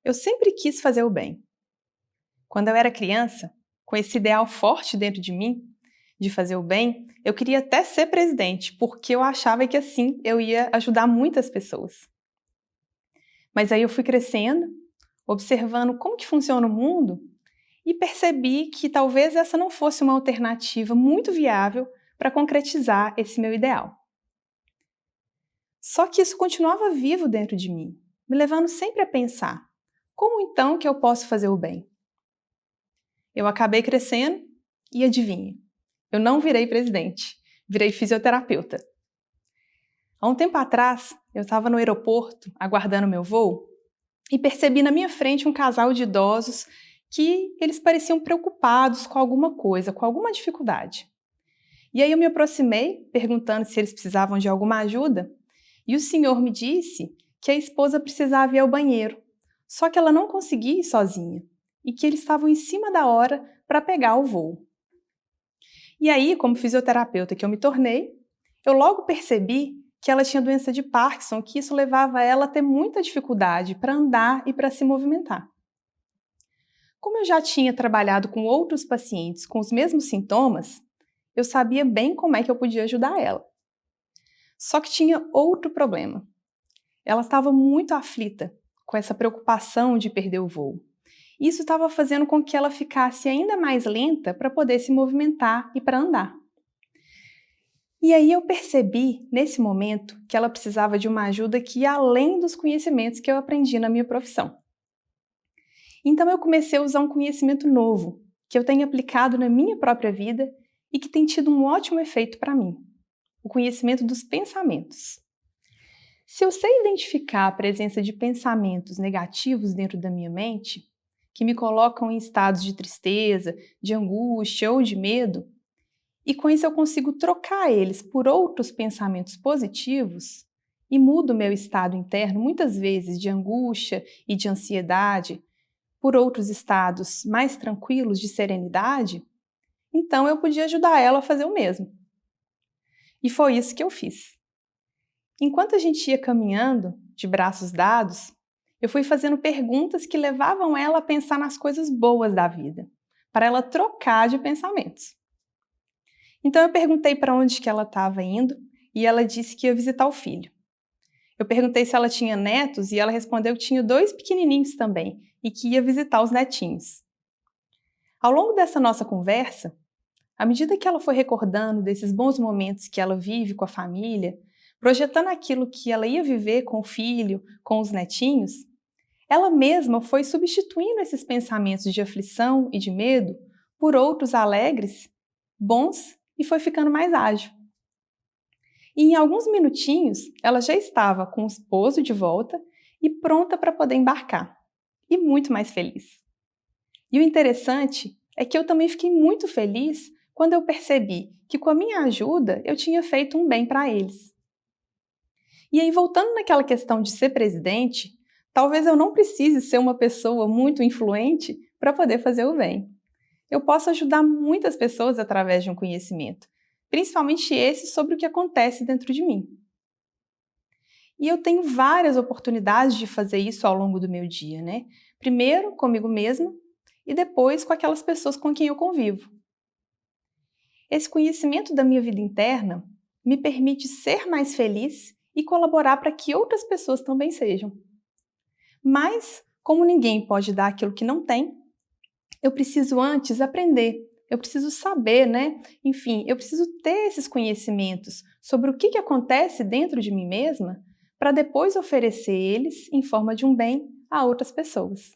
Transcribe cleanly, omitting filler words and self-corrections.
Eu sempre quis fazer o bem. Quando eu era criança, com esse ideal forte dentro de mim, de fazer o bem, eu queria até ser presidente, porque eu achava que assim eu ia ajudar muitas pessoas. Mas aí eu fui crescendo, observando como que funciona o mundo e percebi que talvez essa não fosse uma alternativa muito viável para concretizar esse meu ideal. Só que isso continuava vivo dentro de mim, me levando sempre a pensar: como então que eu posso fazer o bem? Eu acabei crescendo e adivinhe, eu não virei presidente, virei fisioterapeuta. Há um tempo atrás, eu estava no aeroporto aguardando meu voo e percebi na minha frente um casal de idosos que eles pareciam preocupados com alguma coisa, com alguma dificuldade. E aí eu me aproximei, perguntando se eles precisavam de alguma ajuda, e o senhor me disse que a esposa precisava ir ao banheiro, só que ela não conseguia ir sozinha, e que eles estavam em cima da hora para pegar o voo. E aí, como fisioterapeuta que eu me tornei, eu logo percebi que ela tinha doença de Parkinson, que isso levava ela a ter muita dificuldade para andar e para se movimentar. Como eu já tinha trabalhado com outros pacientes com os mesmos sintomas, eu sabia bem como é que eu podia ajudar ela. Só que tinha outro problema. Ela estava muito aflita com essa preocupação de perder o voo. Isso estava fazendo com que ela ficasse ainda mais lenta para poder se movimentar e para andar. E aí eu percebi, nesse momento, que ela precisava de uma ajuda que ia além dos conhecimentos que eu aprendi na minha profissão. Então eu comecei a usar um conhecimento novo, que eu tenho aplicado na minha própria vida e que tem tido um ótimo efeito para mim: o conhecimento dos pensamentos. Se eu sei identificar a presença de pensamentos negativos dentro da minha mente, que me colocam em estados de tristeza, de angústia ou de medo, e com isso eu consigo trocar eles por outros pensamentos positivos e mudo o meu estado interno, muitas vezes de angústia e de ansiedade, por outros estados mais tranquilos de serenidade, então eu podia ajudar ela a fazer o mesmo. E foi isso que eu fiz. Enquanto a gente ia caminhando, de braços dados, eu fui fazendo perguntas que levavam ela a pensar nas coisas boas da vida, para ela trocar de pensamentos. Então eu perguntei para onde que ela estava indo e ela disse que ia visitar o filho. Eu perguntei se ela tinha netos e ela respondeu que tinha 2 pequenininhos também e que ia visitar os netinhos. Ao longo dessa nossa conversa, à medida que ela foi recordando desses bons momentos que ela vive com a família, projetando aquilo que ela ia viver com o filho, com os netinhos, ela mesma foi substituindo esses pensamentos de aflição e de medo por outros alegres, bons, e foi ficando mais ágil. E em alguns minutinhos, ela já estava com o esposo de volta e pronta para poder embarcar, e muito mais feliz. E o interessante é que eu também fiquei muito feliz quando eu percebi que com a minha ajuda eu tinha feito um bem para eles. E aí, voltando naquela questão de ser presidente, talvez eu não precise ser uma pessoa muito influente para poder fazer o bem. Eu posso ajudar muitas pessoas através de um conhecimento, principalmente esse sobre o que acontece dentro de mim. E eu tenho várias oportunidades de fazer isso ao longo do meu dia, né? Primeiro comigo mesma e depois com aquelas pessoas com quem eu convivo. Esse conhecimento da minha vida interna me permite ser mais feliz e colaborar para que outras pessoas também sejam. Mas, como ninguém pode dar aquilo que não tem, eu preciso antes aprender, eu preciso saber, né? Enfim, eu preciso ter esses conhecimentos sobre o que acontece dentro de mim mesma para depois oferecer eles em forma de um bem a outras pessoas.